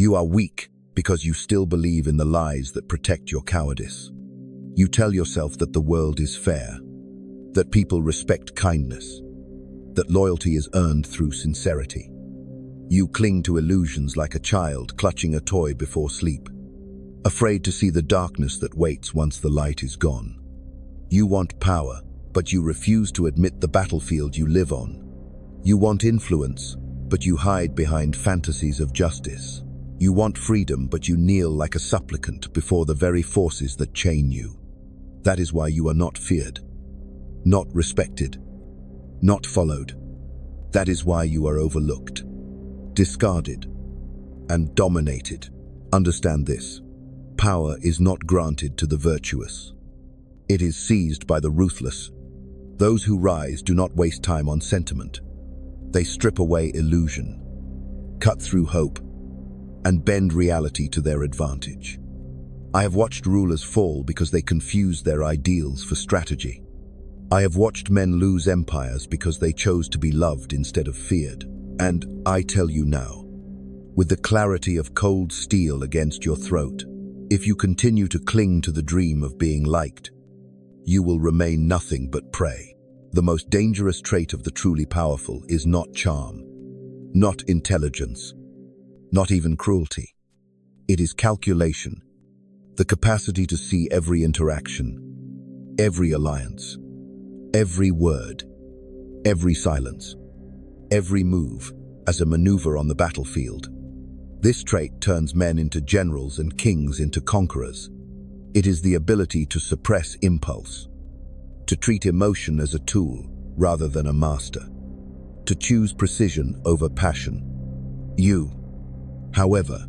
You are weak because you still believe in the lies that protect your cowardice. You tell yourself that the world is fair, that people respect kindness, that loyalty is earned through sincerity. You cling to illusions like a child clutching a toy before sleep, afraid to see the darkness that waits once the light is gone. You want power, but you refuse to admit the battlefield you live on. You want influence, but you hide behind fantasies of justice. You want freedom, but you kneel like a supplicant before the very forces that chain you. That is why you are not feared, not respected, not followed. That is why you are overlooked, discarded, and dominated. Understand this: power is not granted to the virtuous. It is seized by the ruthless. Those who rise do not waste time on sentiment. They strip away illusion, cut through hope, and bend reality to their advantage. I have watched rulers fall because they confused their ideals for strategy. I have watched men lose empires because they chose to be loved instead of feared. And I tell you now, with the clarity of cold steel against your throat, if you continue to cling to the dream of being liked, you will remain nothing but prey. The most dangerous trait of the truly powerful is not charm, not intelligence, not even cruelty. It is calculation, the capacity to see every interaction, every alliance, every word, every silence, every move as a maneuver on the battlefield. This trait turns men into generals and kings into conquerors. It is the ability to suppress impulse, to treat emotion as a tool rather than a master, to choose precision over passion. You, however,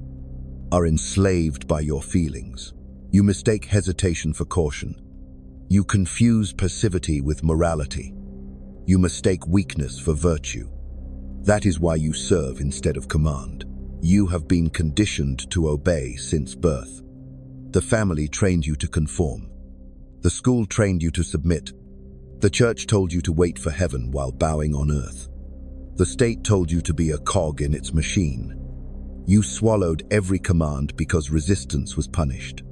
are enslaved by your feelings. You mistake hesitation for caution. You confuse passivity with morality. You mistake weakness for virtue. That is why you serve instead of command. You have been conditioned to obey since birth. The family trained you to conform. The school trained you to submit. The church told you to wait for heaven while bowing on earth. The state told you to be a cog in its machine. You swallowed every command because resistance was punished,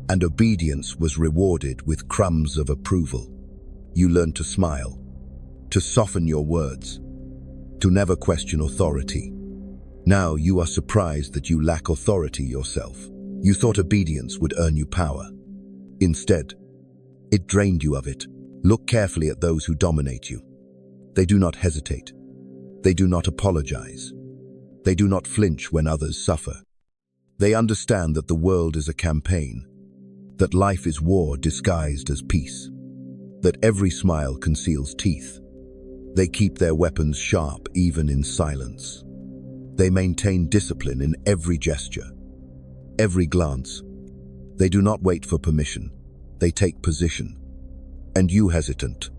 and obedience was rewarded with crumbs of approval. You learned to smile, to soften your words, to never question authority. Now you are surprised that you lack authority yourself. You thought obedience would earn you power. Instead, it drained you of it. Look carefully at those who dominate you. They do not hesitate. They do not apologize. They do not flinch when others suffer. They understand that the world is a campaign, that life is war disguised as peace, that every smile conceals teeth. They keep their weapons sharp even in silence. They maintain discipline in every gesture, every glance. They do not wait for permission. They take position. And you, hesitant,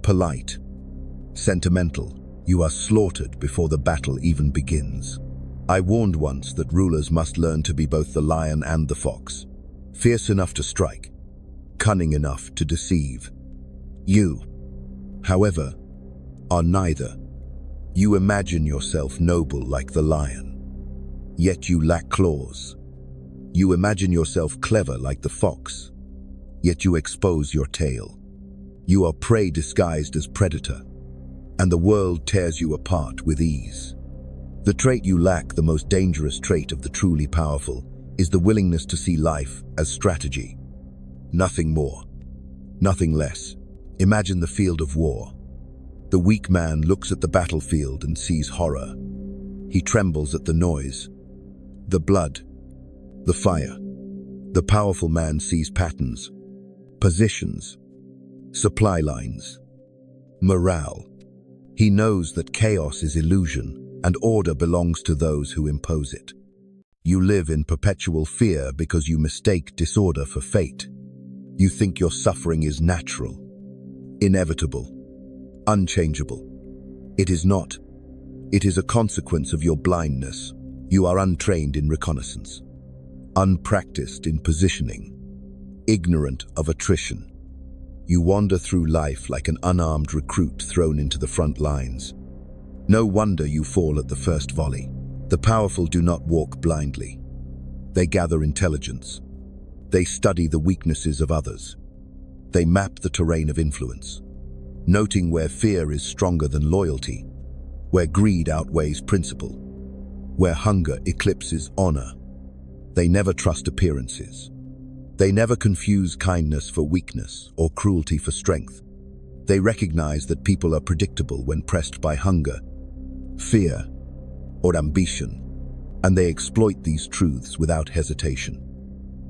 polite, sentimental, you are slaughtered before the battle even begins. I warned once that rulers must learn to be both the lion and the fox, fierce enough to strike, cunning enough to deceive. You, however, are neither. You imagine yourself noble like the lion, yet you lack claws. You imagine yourself clever like the fox, yet you expose your tail. You are prey disguised as predator, and the world tears you apart with ease. The trait you lack, the most dangerous trait of the truly powerful, is the willingness to see life as strategy. Nothing more, nothing less. Imagine the field of war. The weak man looks at the battlefield and sees horror. He trembles at the noise, the blood, the fire. The powerful man sees patterns, positions, supply lines, morale. He knows that chaos is illusion and order belongs to those who impose it. You live in perpetual fear because you mistake disorder for fate. You think your suffering is natural, inevitable, unchangeable. It is not. It is a consequence of your blindness. You are untrained in reconnaissance, unpracticed in positioning, ignorant of attrition. You wander through life like an unarmed recruit thrown into the front lines. No wonder you fall at the first volley. The powerful do not walk blindly. They gather intelligence. They study the weaknesses of others. They map the terrain of influence, noting where fear is stronger than loyalty, where greed outweighs principle, where hunger eclipses honor. They never trust appearances. They never confuse kindness for weakness or cruelty for strength. They recognize that people are predictable when pressed by hunger, fear, or ambition, and they exploit these truths without hesitation.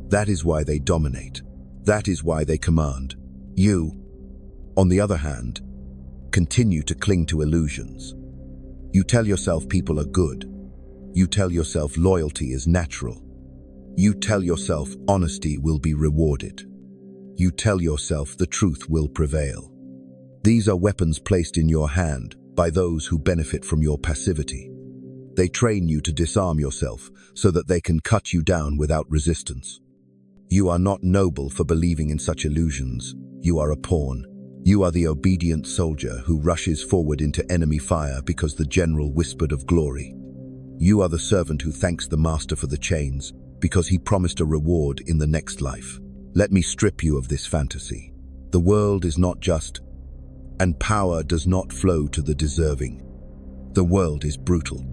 That is why they dominate. That is why they command. You, on the other hand, continue to cling to illusions. You tell yourself people are good. You tell yourself loyalty is natural. You tell yourself honesty will be rewarded. You tell yourself the truth will prevail. These are weapons placed in your hand by those who benefit from your passivity. They train you to disarm yourself so that they can cut you down without resistance. You are not noble for believing in such illusions. You are a pawn. You are the obedient soldier who rushes forward into enemy fire because the general whispered of glory. You are the servant who thanks the master for the chains because he promised a reward in the next life. Let me strip you of this fantasy. The world is not just, and power does not flow to the deserving. The world is brutal,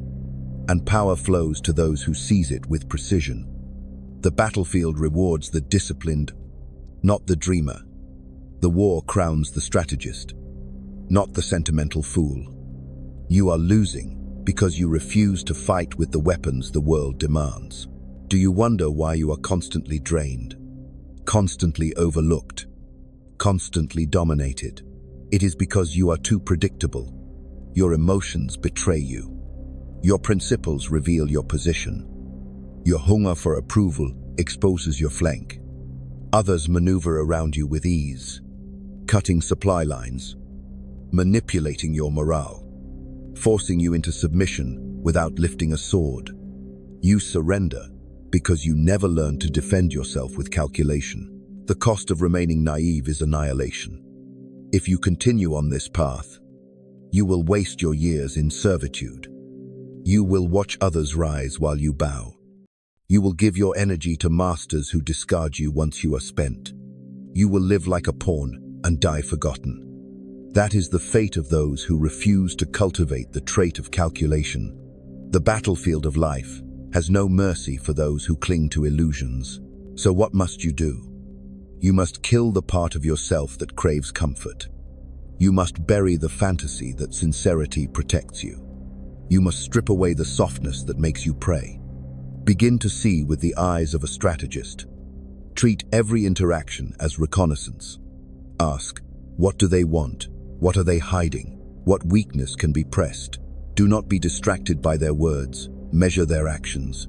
and power flows to those who seize it with precision. The battlefield rewards the disciplined, not the dreamer. The war crowns the strategist, not the sentimental fool. You are losing because you refuse to fight with the weapons the world demands. Do you wonder why you are constantly drained, constantly overlooked, constantly dominated? It is because you are too predictable. Your emotions betray you. Your principles reveal your position. Your hunger for approval exposes your flank. Others maneuver around you with ease, cutting supply lines, manipulating your morale, forcing you into submission without lifting a sword. You surrender because you never learned to defend yourself with calculation. The cost of remaining naive is annihilation. If you continue on this path, you will waste your years in servitude. You will watch others rise while you bow. You will give your energy to masters who discard you once you are spent. You will live like a pawn and die forgotten. That is the fate of those who refuse to cultivate the trait of calculation. The battlefield of life has no mercy for those who cling to illusions. So what must you do? You must kill the part of yourself that craves comfort. You must bury the fantasy that sincerity protects you. You must strip away the softness that makes you prey. Begin to see with the eyes of a strategist. Treat every interaction as reconnaissance. Ask, what do they want? What are they hiding? What weakness can be pressed? Do not be distracted by their words. Measure their actions.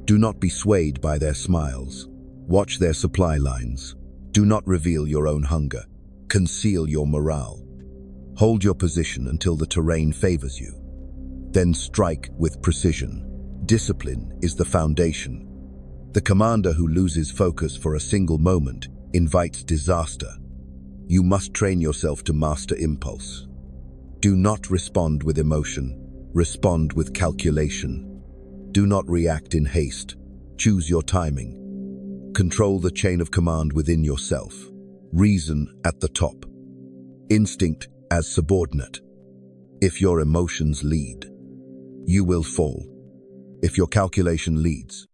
Do not be swayed by their smiles. Watch their supply lines. Do not reveal your own hunger. Conceal your morale. Hold your position until the terrain favors you. Then strike with precision. Discipline is the foundation. The commander who loses focus for a single moment invites disaster. You must train yourself to master impulse. Do not respond with emotion. Respond with calculation. Do not react in haste. Choose your timing. Control the chain of command within yourself. Reason at the top. Instinct as subordinate. If your emotions lead, you will fall. If your calculation leads,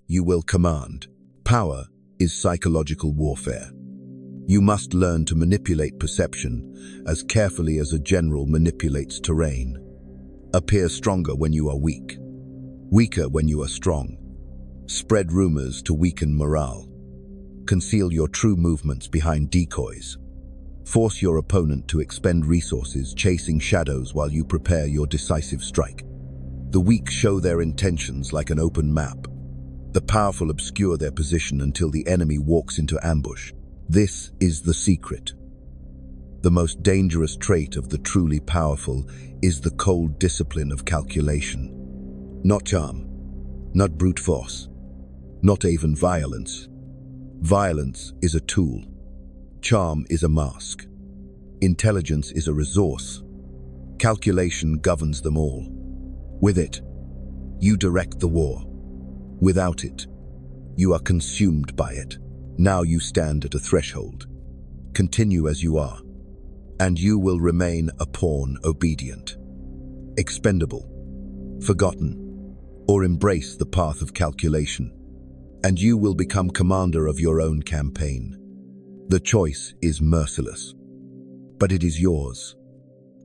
you will command. Power is psychological warfare. You must learn to manipulate perception as carefully as a general manipulates terrain. Appear stronger when you are weak, weaker when you are strong. Spread rumors to weaken morale. Conceal your true movements behind decoys. Force your opponent to expend resources chasing shadows while you prepare your decisive strike. The weak show their intentions like an open map. The powerful obscure their position until the enemy walks into ambush. This is the secret. The most dangerous trait of the truly powerful is the cold discipline of calculation. Not charm, not brute force, not even violence. Violence is a tool. Charm is a mask. Intelligence is a resource. Calculation governs them all. With it, You direct the war. Without it, you are consumed by it. Now you stand at a threshold. Continue as you are, and you will remain a pawn, obedient, expendable, forgotten, or embrace the path of calculation, and you will become commander of your own campaign. The choice is merciless, but it is yours.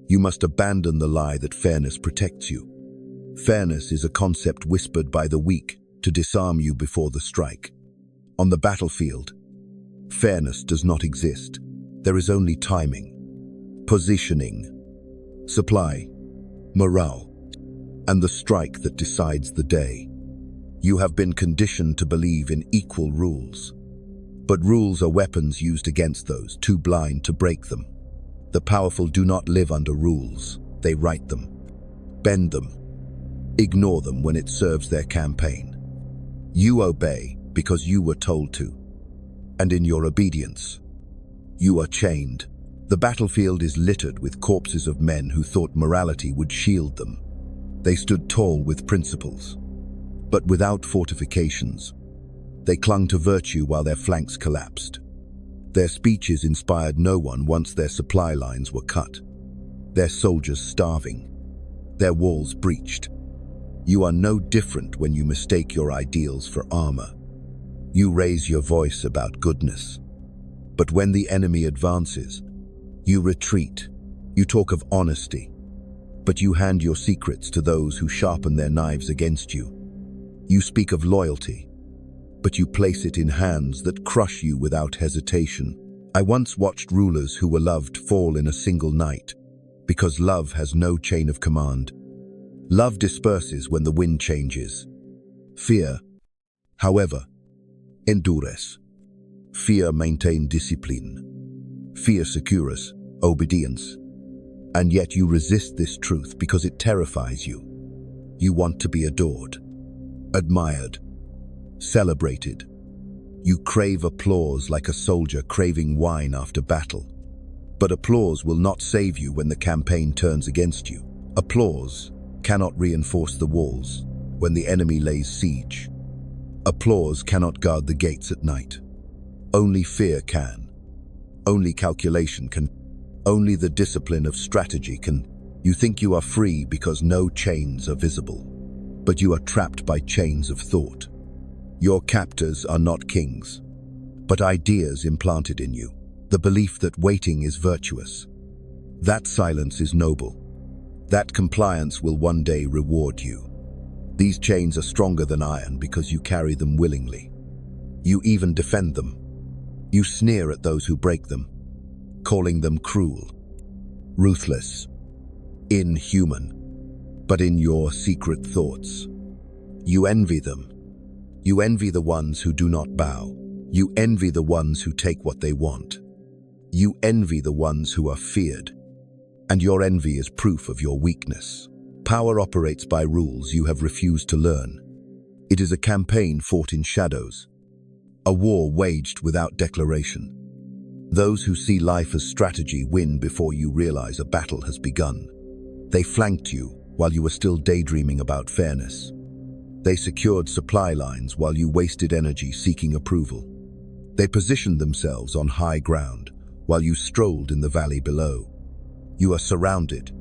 You must abandon the lie that fairness protects you. Fairness is a concept whispered by the weak to disarm you before the strike. On the battlefield, fairness does not exist. There is only timing, positioning, supply, morale, and the strike that decides the day. You have been conditioned to believe in equal rules. But rules are weapons used against those too blind to break them. The powerful do not live under rules. They write them, bend them, ignore them when it serves their campaign. You obey because you were told to, and in your obedience, you are chained. The battlefield is littered with corpses of men who thought morality would shield them. They stood tall with principles, but without fortifications. They clung to virtue while their flanks collapsed. Their speeches inspired no one once their supply lines were cut, their soldiers starving, their walls breached. You are no different when you mistake your ideals for armor. You raise your voice about goodness. But when the enemy advances, you retreat. You talk of honesty, but you hand your secrets to those who sharpen their knives against you. You speak of loyalty, but you place it in hands that crush you without hesitation. I once watched rulers who were loved fall in a single night, because love has no chain of command. Love disperses when the wind changes. Fear, however, endures. Fear maintains discipline. Fear secures obedience. And yet you resist this truth because it terrifies you. You want to be adored, admired, celebrated. You crave applause like a soldier craving wine after battle. But applause will not save you when the campaign turns against you. Applause cannot reinforce the walls when the enemy lays siege. Applause cannot guard the gates at night. Only fear can. Only calculation can. Only the discipline of strategy can. You think you are free because no chains are visible, but you are trapped by chains of thought. Your captors are not kings, but ideas implanted in you. The belief that waiting is virtuous. That silence is noble. That compliance will one day reward you. These chains are stronger than iron because you carry them willingly. You even defend them. You sneer at those who break them, calling them cruel, ruthless, inhuman. But in your secret thoughts, you envy them. You envy the ones who do not bow. You envy the ones who take what they want. You envy the ones who are feared. And your envy is proof of your weakness. Power operates by rules you have refused to learn. It is a campaign fought in shadows, a war waged without declaration. Those who see life as strategy win before you realize a battle has begun. They flanked you while you were still daydreaming about fairness. They secured supply lines while you wasted energy seeking approval. They positioned themselves on high ground while you strolled in the valley below. You are surrounded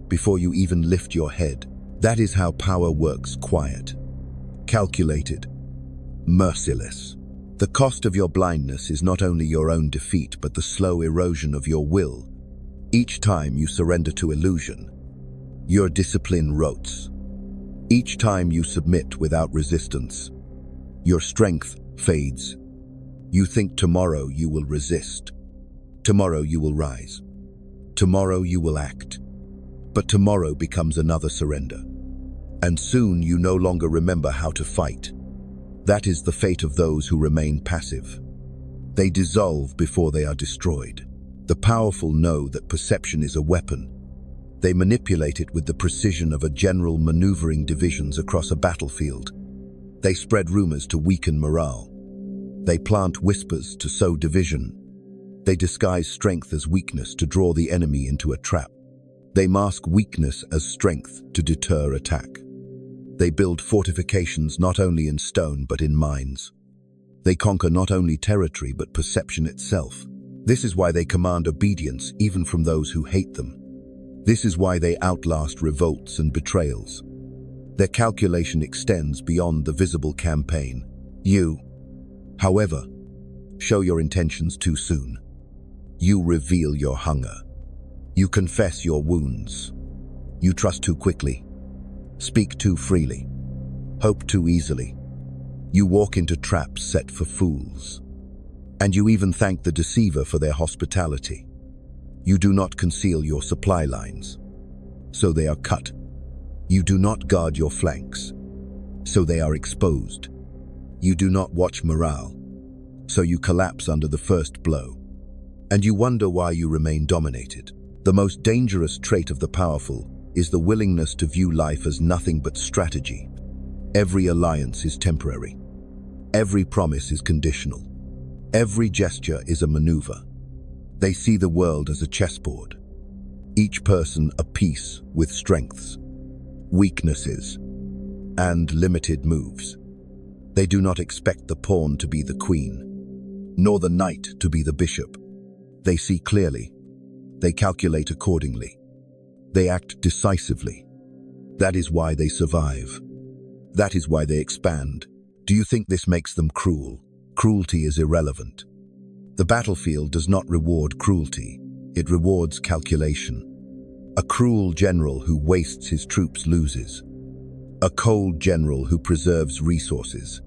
before you even lift your head. That is how power works: quiet, calculated, merciless. The cost of your blindness is not only your own defeat, but the slow erosion of your will. Each time you surrender to illusion, your discipline rots. Each time you submit without resistance, your strength fades. You think tomorrow you will resist. Tomorrow you will rise. Tomorrow you will act. But tomorrow becomes another surrender. And soon you no longer remember how to fight. That is the fate of those who remain passive. They dissolve before they are destroyed. The powerful know that perception is a weapon. They manipulate it with the precision of a general maneuvering divisions across a battlefield. They spread rumors to weaken morale. They plant whispers to sow division. They disguise strength as weakness to draw the enemy into a trap. They mask weakness as strength to deter attack. They build fortifications not only in stone but in minds. They conquer not only territory but perception itself. This is why they command obedience even from those who hate them. This is why they outlast revolts and betrayals. Their calculation extends beyond the visible campaign. You, however, show your intentions too soon. You reveal your hunger. You confess your wounds. You trust too quickly. Speak too freely. Hope too easily. You walk into traps set for fools. And you even thank the deceiver for their hospitality. You do not conceal your supply lines, so they are cut. You do not guard your flanks, so they are exposed. You do not watch morale, so you collapse under the first blow. And you wonder why you remain dominated. The most dangerous trait of the powerful is the willingness to view life as nothing but strategy. Every alliance is temporary. Every promise is conditional. Every gesture is a maneuver. They see the world as a chessboard. Each person a piece with strengths, weaknesses, and limited moves. They do not expect the pawn to be the queen, nor the knight to be the bishop. They see clearly. They calculate accordingly. They act decisively. That is why they survive. That is why they expand. Do you think this makes them cruel? Cruelty is irrelevant. The battlefield does not reward cruelty. It rewards calculation. A cruel general who wastes his troops loses. A cold general who preserves resources,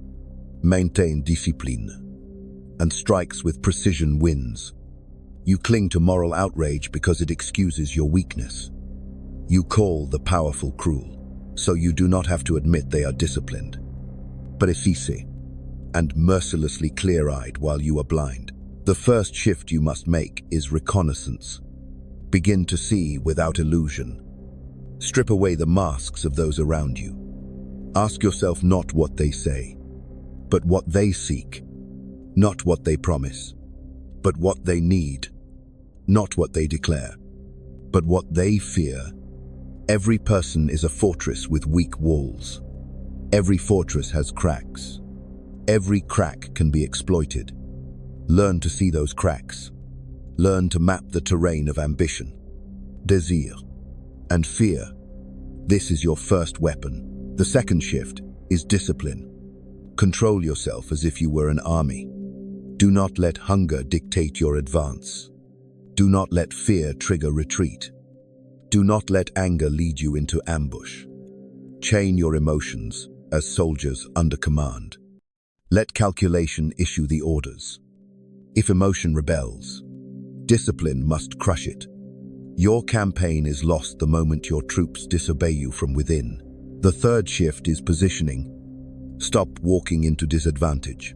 maintains discipline, and strikes with precision wins. You cling to moral outrage because it excuses your weakness. You call the powerful cruel, so you do not have to admit they are disciplined, but efficacious and mercilessly clear-eyed while you are blind. The first shift you must make is reconnaissance. Begin to see without illusion. Strip away the masks of those around you. Ask yourself not what they say, but what they seek. Not what they promise, but what they need. Not what they declare, but what they fear. Every person is a fortress with weak walls. Every fortress has cracks. Every crack can be exploited. Learn to see those cracks. Learn to map the terrain of ambition, desire, and fear. This is your first weapon. The second shift is discipline. Control yourself as if you were an army. Do not let hunger dictate your advance. Do not let fear trigger retreat. Do not let anger lead you into ambush. Chain your emotions as soldiers under command. Let calculation issue the orders. If emotion rebels, discipline must crush it. Your campaign is lost the moment your troops disobey you from within. The third shift is positioning. Stop walking into disadvantage.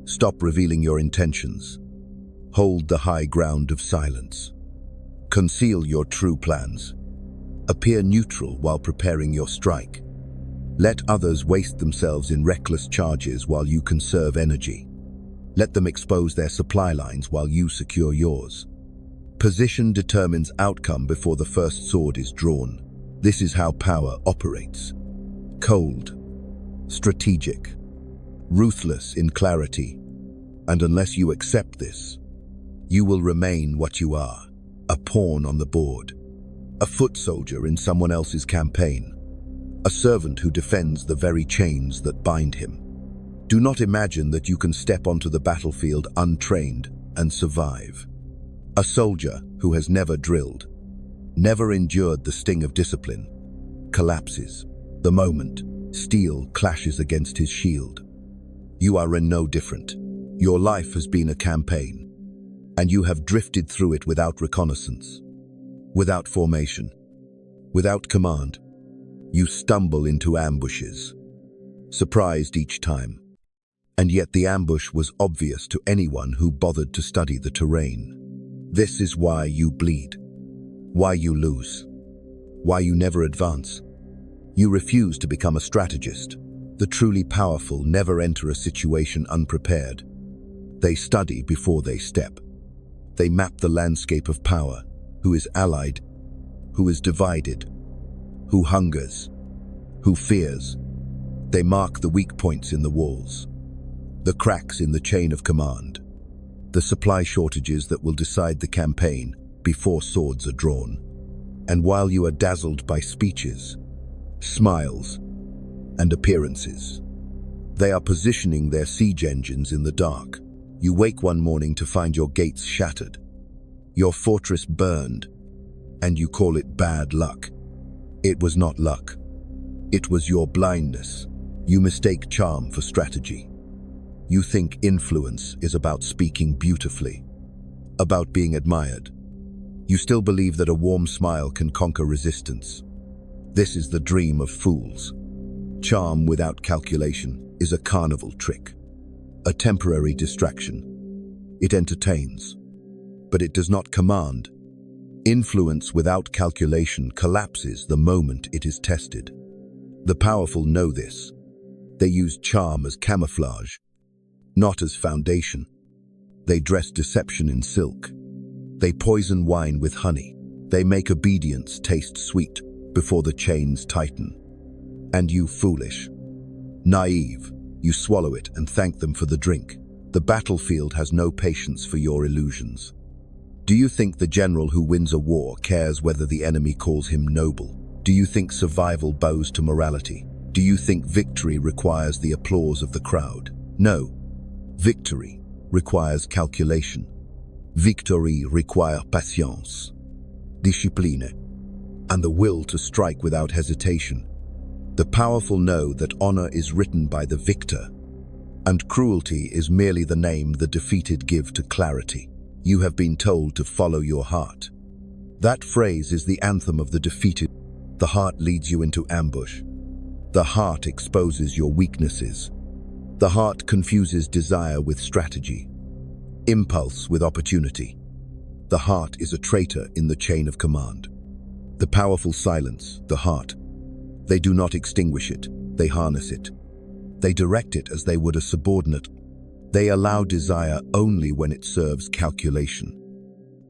Stop revealing your intentions. Hold the high ground of silence. Conceal your true plans. Appear neutral while preparing your strike. Let others waste themselves in reckless charges while you conserve energy. Let them expose their supply lines while you secure yours. Position determines outcome before the first sword is drawn. This is how power operates. Cold, strategic, ruthless in clarity. And unless you accept this, you will remain what you are, a pawn on the board, a foot soldier in someone else's campaign, a servant who defends the very chains that bind him. Do not imagine that you can step onto the battlefield untrained and survive. A soldier who has never drilled, never endured the sting of discipline, collapses the moment steel clashes against his shield. You are in no different. Your life has been a campaign, and you have drifted through it without reconnaissance, without formation, without command. You stumble into ambushes, surprised each time. And yet the ambush was obvious to anyone who bothered to study the terrain. This is why you bleed, why you lose, why you never advance. You refuse to become a strategist. The truly powerful never enter a situation unprepared. They study before they step. They map the landscape of power, who is allied, who is divided, who hungers, Who fears? They mark the weak points in the walls, the cracks in the chain of command, the supply shortages that will decide the campaign before swords are drawn. And while you are dazzled by speeches, smiles, and appearances, they are positioning their siege engines in the dark. You wake one morning to find your gates shattered, your fortress burned, and you call it bad luck. It was not luck. It was your blindness. You mistake charm for strategy. You think influence is about speaking beautifully, about being admired. You still believe that a warm smile can conquer resistance. This is the dream of fools. Charm without calculation is a carnival trick, a temporary distraction. It entertains, but it does not command. Influence without calculation collapses the moment it is tested. The powerful know this. They use charm as camouflage, not as foundation. They dress deception in silk. They poison wine with honey. They make obedience taste sweet before the chains tighten. And you, foolish, naive, you swallow it and thank them for the drink. The battlefield has no patience for your illusions. Do you think the general who wins a war cares whether the enemy calls him noble? Do you think survival bows to morality? Do you think victory requires the applause of the crowd? No. Victory requires calculation. Victory requires patience, discipline, and the will to strike without hesitation. The powerful know that honor is written by the victor, and cruelty is merely the name the defeated give to clarity. You have been told to follow your heart. That phrase is the anthem of the defeated. The heart leads you into ambush. The heart exposes your weaknesses. The heart confuses desire with strategy, impulse with opportunity. The heart is a traitor in the chain of command. The powerful silence the heart. They do not extinguish it, they harness it. They direct it as they would a subordinate. They allow desire only when it serves calculation.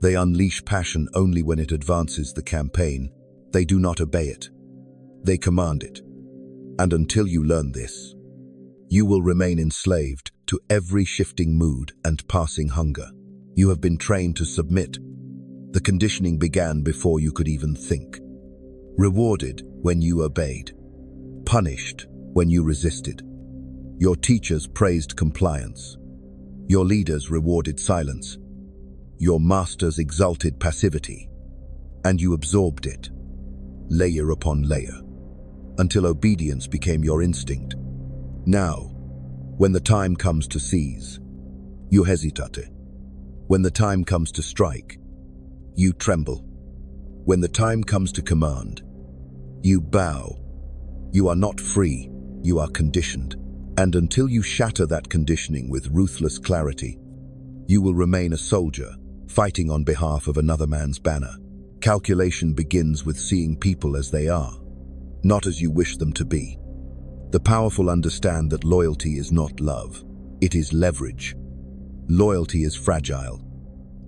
They unleash passion only when it advances the campaign. They do not obey it. They command it. And until you learn this, you will remain enslaved to every shifting mood and passing hunger. You have been trained to submit. The conditioning began before you could even think. Rewarded when you obeyed. Punished when you resisted. Your teachers praised compliance. Your leaders rewarded silence. Your masters exalted passivity. And you absorbed it, layer upon layer, until obedience became your instinct. Now, when the time comes to seize, you hesitate. When the time comes to strike, you tremble. When the time comes to command, you bow. You are not free, you are conditioned. And until you shatter that conditioning with ruthless clarity, you will remain a soldier, fighting on behalf of another man's banner. Calculation begins with seeing people as they are, not as you wish them to be. The powerful understand that loyalty is not love, it is leverage. Loyalty is fragile,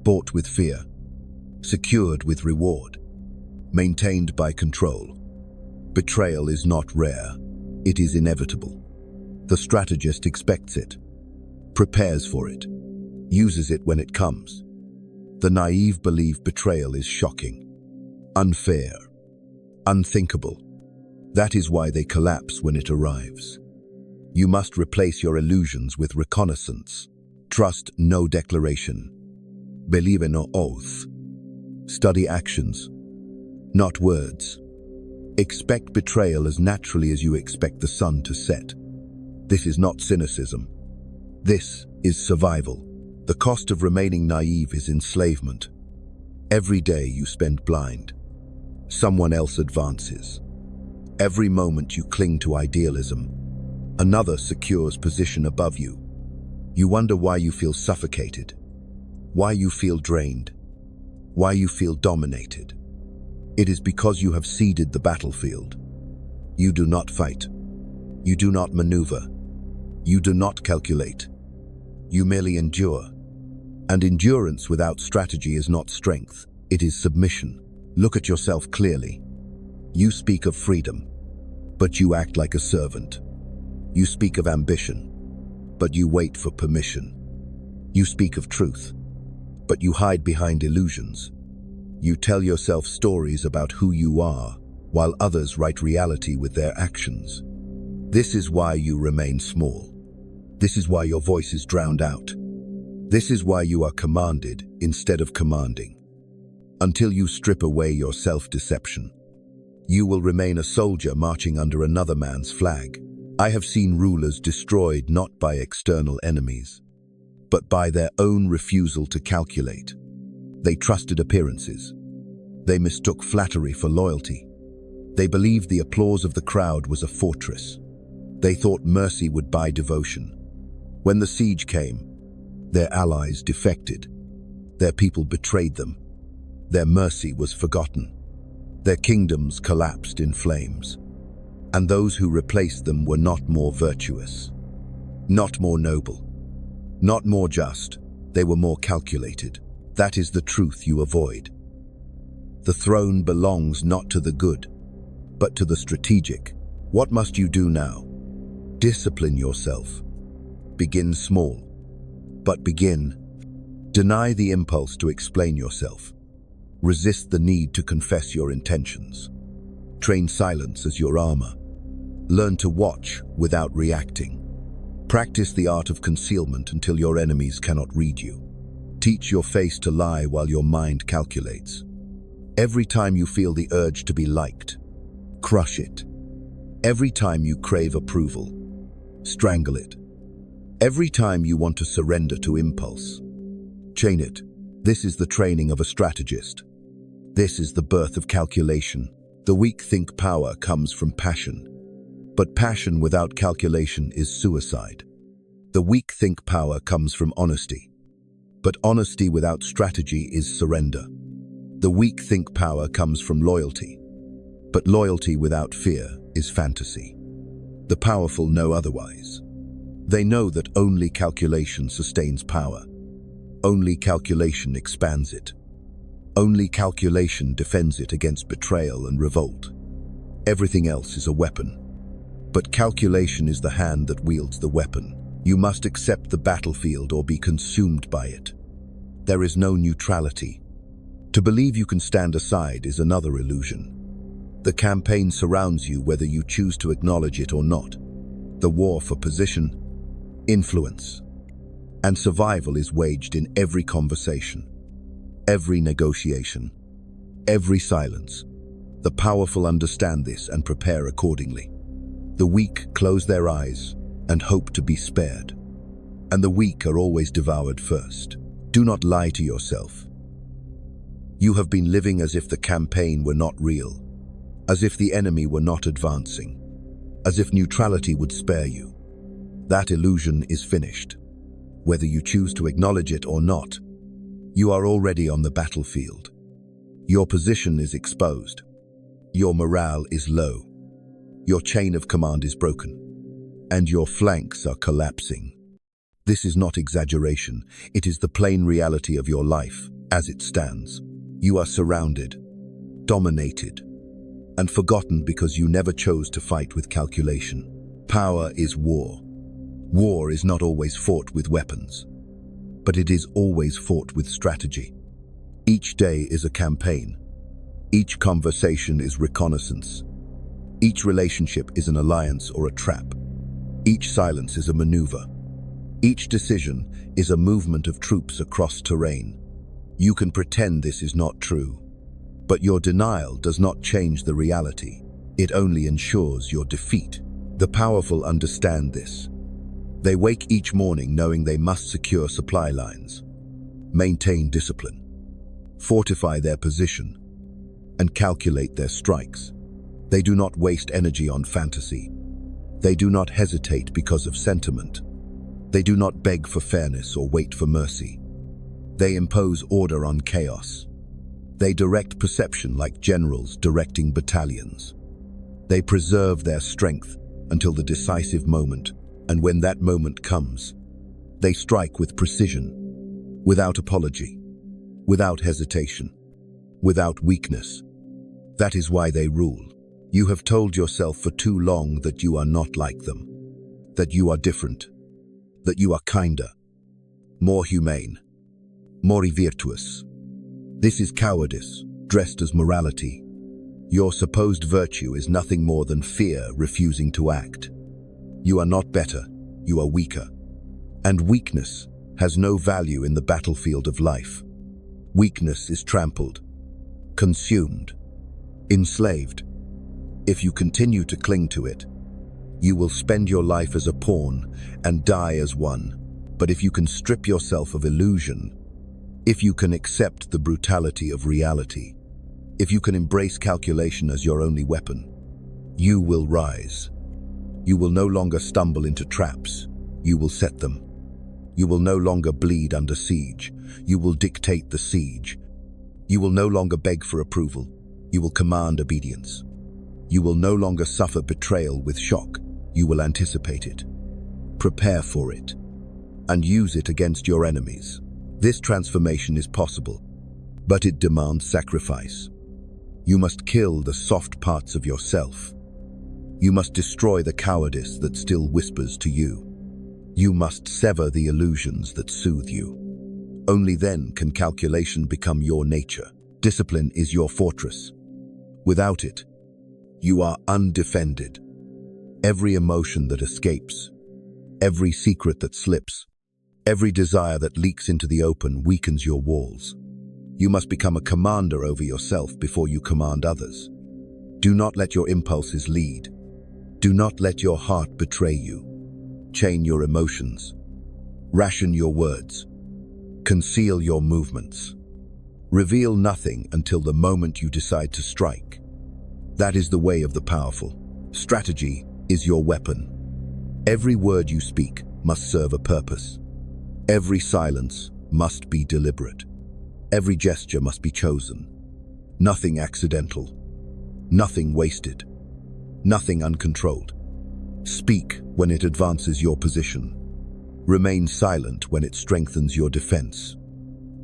bought with fear, secured with reward, maintained by control. Betrayal is not rare, it is inevitable. The strategist expects it, prepares for it, uses it when it comes. The naive believe betrayal is shocking, unfair, unthinkable. That is why they collapse when it arrives. You must replace your illusions with reconnaissance. Trust no declaration. Believe in no oath. Study actions, not words. Expect betrayal as naturally as you expect the sun to set. This is not cynicism. This is survival. The cost of remaining naive is enslavement. Every day you spend blind. Someone else advances. Every moment you cling to idealism. Another secures position above you. You wonder why you feel suffocated, why you feel drained, why you feel dominated. It is because you have ceded the battlefield. You do not fight. You do not maneuver. You do not calculate. You merely endure. And endurance without strategy is not strength, it is submission. Look at yourself clearly. You speak of freedom, but you act like a servant. You speak of ambition, but you wait for permission. You speak of truth, but you hide behind illusions. You tell yourself stories about who you are, while others write reality with their actions. This is why you remain small. This is why your voice is drowned out. This is why you are commanded instead of commanding. Until you strip away your self-deception, you will remain a soldier marching under another man's flag. I have seen rulers destroyed not by external enemies, but by their own refusal to calculate. They trusted appearances. They mistook flattery for loyalty. They believed the applause of the crowd was a fortress. They thought mercy would buy devotion. When the siege came, their allies defected. Their people betrayed them. Their mercy was forgotten. Their kingdoms collapsed in flames. And those who replaced them were not more virtuous, not more noble, not more just. They were more calculated. That is the truth you avoid. The throne belongs not to the good, but to the strategic. What must you do now? Discipline yourself. Begin small, but begin. Deny the impulse to explain yourself. Resist the need to confess your intentions. Train silence as your armor. Learn to watch without reacting. Practice the art of concealment until your enemies cannot read you. Teach your face to lie while your mind calculates. Every time you feel the urge to be liked, crush it. Every time you crave approval, strangle it. Every time you want to surrender to impulse, chain it. This is the training of a strategist. This is the birth of calculation. The weak think power comes from passion. But passion without calculation is suicide. The weak think power comes from honesty. But honesty without strategy is surrender. The weak think power comes from loyalty. But loyalty without fear is fantasy. The powerful know otherwise. They know that only calculation sustains power. Only calculation expands it. Only calculation defends it against betrayal and revolt. Everything else is a weapon. But calculation is the hand that wields the weapon. You must accept the battlefield or be consumed by it. There is no neutrality. To believe you can stand aside is another illusion. The campaign surrounds you whether you choose to acknowledge it or not. The war for position, influence, and survival is waged in every conversation, every negotiation, every silence. The powerful understand this and prepare accordingly. The weak close their eyes and hope to be spared. And the weak are always devoured first. Do not lie to yourself. You have been living as if the campaign were not real, as if the enemy were not advancing, as if neutrality would spare you. That illusion is finished. Whether you choose to acknowledge it or not, you are already on the battlefield. Your position is exposed. Your morale is low. Your chain of command is broken, and your flanks are collapsing. This is not exaggeration. It is the plain reality of your life as it stands. You are surrounded, dominated, and forgotten because you never chose to fight with calculation. Power is war. War is not always fought with weapons, but it is always fought with strategy. Each day is a campaign. Each conversation is reconnaissance. Each relationship is an alliance or a trap. Each silence is a maneuver. Each decision is a movement of troops across terrain. You can pretend this is not true, but your denial does not change the reality. It only ensures your defeat. The powerful understand this. They wake each morning knowing they must secure supply lines, maintain discipline, fortify their position, and calculate their strikes. They do not waste energy on fantasy. They do not hesitate because of sentiment. They do not beg for fairness or wait for mercy. They impose order on chaos. They direct perception like generals directing battalions. They preserve their strength until the decisive moment, and when that moment comes, they strike with precision, without apology, without hesitation, without weakness. That is why they rule. You have told yourself for too long that you are not like them, that you are different, that you are kinder, more humane, more virtuous. This is cowardice, dressed as morality. Your supposed virtue is nothing more than fear refusing to act. You are not better, you are weaker. And weakness has no value in the battlefield of life. Weakness is trampled, consumed, enslaved. If you continue to cling to it, you will spend your life as a pawn and die as one. But if you can strip yourself of illusion, if you can accept the brutality of reality, if you can embrace calculation as your only weapon, you will rise. You will no longer stumble into traps, you will set them. You will no longer bleed under siege, you will dictate the siege. You will no longer beg for approval, you will command obedience. You will no longer suffer betrayal with shock, you will anticipate it. Prepare for it, and use it against your enemies. This transformation is possible, but it demands sacrifice. You must kill the soft parts of yourself. You must destroy the cowardice that still whispers to you. You must sever the illusions that soothe you. Only then can calculation become your nature. Discipline is your fortress. Without it, you are undefended. Every emotion that escapes, every secret that slips, every desire that leaks into the open weakens your walls. You must become a commander over yourself before you command others. Do not let your impulses lead. Do not let your heart betray you. Chain your emotions. Ration your words. Conceal your movements. Reveal nothing until the moment you decide to strike. That is the way of the powerful. Strategy is your weapon. Every word you speak must serve a purpose. Every silence must be deliberate. Every gesture must be chosen. Nothing accidental. Nothing wasted. Nothing uncontrolled. Speak when it advances your position. Remain silent when it strengthens your defense.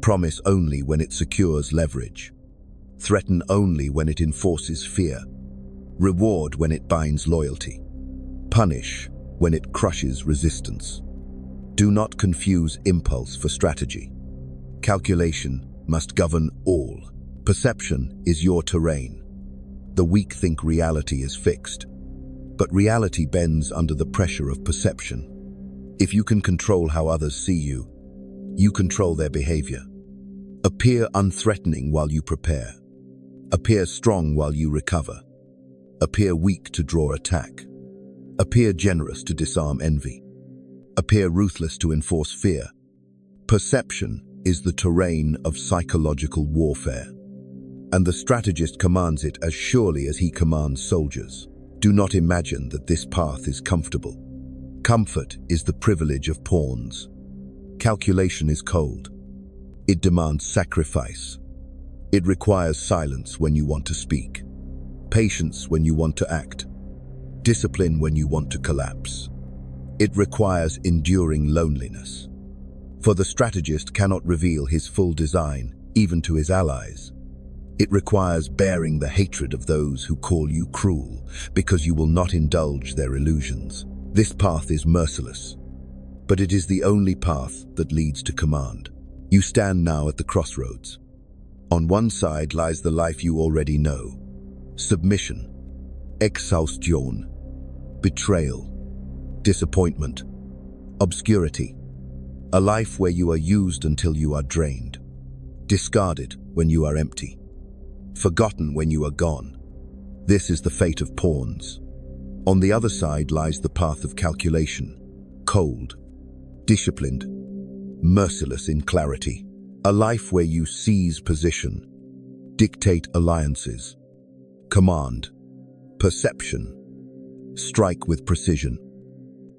Promise only when it secures leverage. Threaten only when it enforces fear. Reward when it binds loyalty. Punish when it crushes resistance. Do not confuse impulse for strategy. Calculation must govern all. Perception is your terrain. The weak think reality is fixed, but reality bends under the pressure of perception. If you can control how others see you, you control their behavior. Appear unthreatening while you prepare. Appear strong while you recover. Appear weak to draw attack. Appear generous to disarm envy. Appear ruthless to enforce fear. Perception is the terrain of psychological warfare, and the strategist commands it as surely as he commands soldiers. Do not imagine that this path is comfortable. Comfort is the privilege of pawns. Calculation is cold. It demands sacrifice. It requires silence when you want to speak, patience when you want to act, discipline when you want to collapse. It requires enduring loneliness. For the strategist cannot reveal his full design, even to his allies. It requires bearing the hatred of those who call you cruel, because you will not indulge their illusions. This path is merciless, but it is the only path that leads to command. You stand now at the crossroads. On one side lies the life you already know: submission, exhaustion, betrayal, disappointment, obscurity. A life where you are used until you are drained, discarded when you are empty, forgotten when you are gone. This is the fate of pawns. On the other side lies the path of calculation, cold, disciplined, merciless in clarity. A life where you seize position, dictate alliances, command, perception, strike with precision,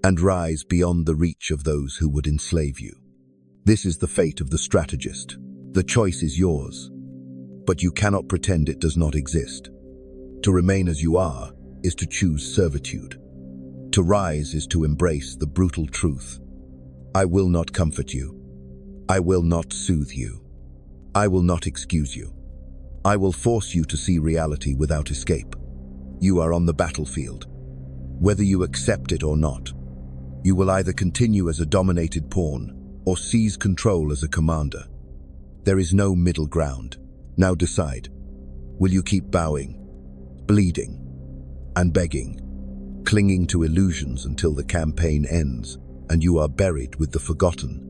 and rise beyond the reach of those who would enslave you. This is the fate of the strategist. The choice is yours, but you cannot pretend it does not exist. To remain as you are is to choose servitude. To rise is to embrace the brutal truth. I will not comfort you. I will not soothe you. I will not excuse you. I will force you to see reality without escape. You are on the battlefield. Whether you accept it or not, you will either continue as a dominated pawn or seize control as a commander. There is no middle ground. Now decide. Will you keep bowing, bleeding, and begging, clinging to illusions until the campaign ends and you are buried with the forgotten?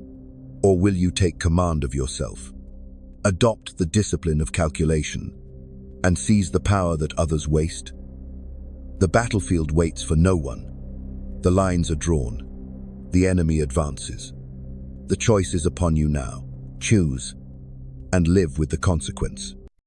Or will you take command of yourself, adopt the discipline of calculation, and seize the power that others waste? The battlefield waits for no one. The lines are drawn. The enemy advances. The choice is upon you now. Choose and live with the consequence.